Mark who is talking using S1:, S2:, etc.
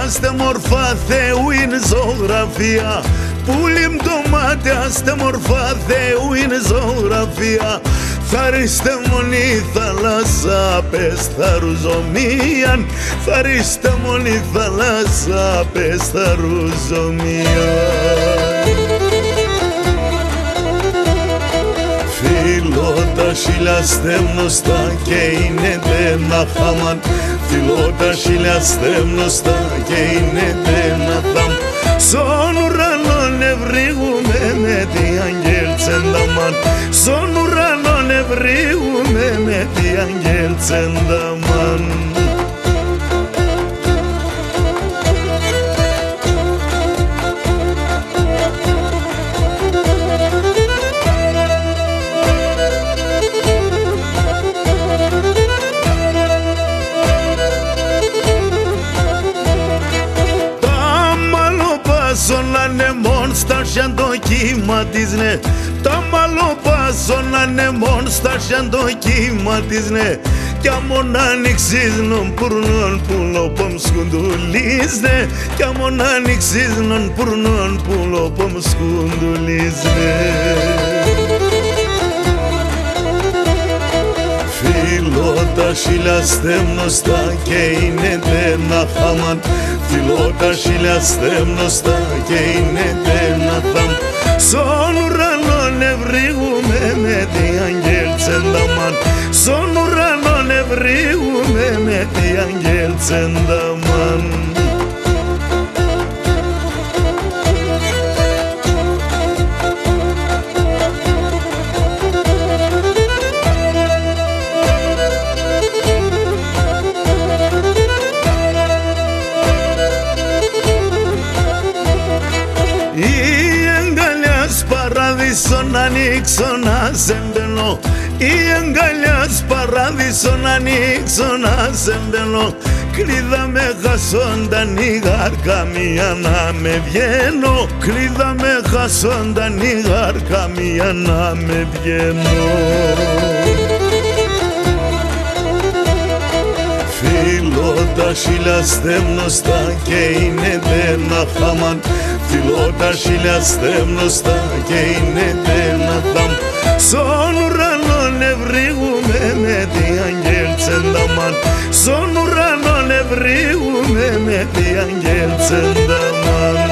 S1: Άστε μορφά Θεού είναι ζωγραφία, πουλί μ' το μάτι, άστε μορφά Θεού είναι ζωγραφία. Θα ρίστε μονή θάλασσα, πες τα ρουζομίαν, θα ρίστε μονή θάλασσα, πες τα ρουζομίαν. Φιλώ τα χίλια στέμνοστα και είναι τένα χάμαν, φιλώ τα χίλια στέμνοστα και είναι τένα θάμ. Στον ουρανόν ευρύγουμε με τι αγγέλτσενταμάν, στον ουρανόν ευρύγουμε με τι αγγέλτσενταμάν. Σώνανε μόν στα σιαν το κύμα της, ναι. Τα μαλλοπά σώνανε μόν στα σιαν το κύμα της, ναι. Κι αμον άνοιξης νον πουρνον πουλοπομ σκουντουλής, ναι. Κι αμον άνοιξης νον πουρνον πουλοπομ σκουντουλής, ναι. Φιλώ τα χίλια στέμνοστα και είναι τένα χάμαν, φιλώ τα χίλια στέμνοστα και είναι τένα θάμ. Στον ουρανόν ευρύγουμε με τι αγγέλτσενταμάν, στον ουρανόν ευρύγουμε με τι αγγέλτσενταμάν. Παράδεισο να ανοίξω να σε μπαίνω, η αγκαλιά παράδεισο να ανοίξω να σε μπαίνω. Κλείδα με χασόνταν η γάρκα μία να με βγαίνω, κλείδα με χασόνταν η γάρκα μία να με βγαίνω. Φιλώ τα χίλια στέμνοστα και είναι τένα χάμαν, φιλώ τα χίλια στέμνοστα και είναι τένα θάμ. Στον ουρανόν ευρύγουμε με τι αγγέλτσενταμάν, στον ουρανόν ευρύγουμε με τι αγγέλτσενταμάν.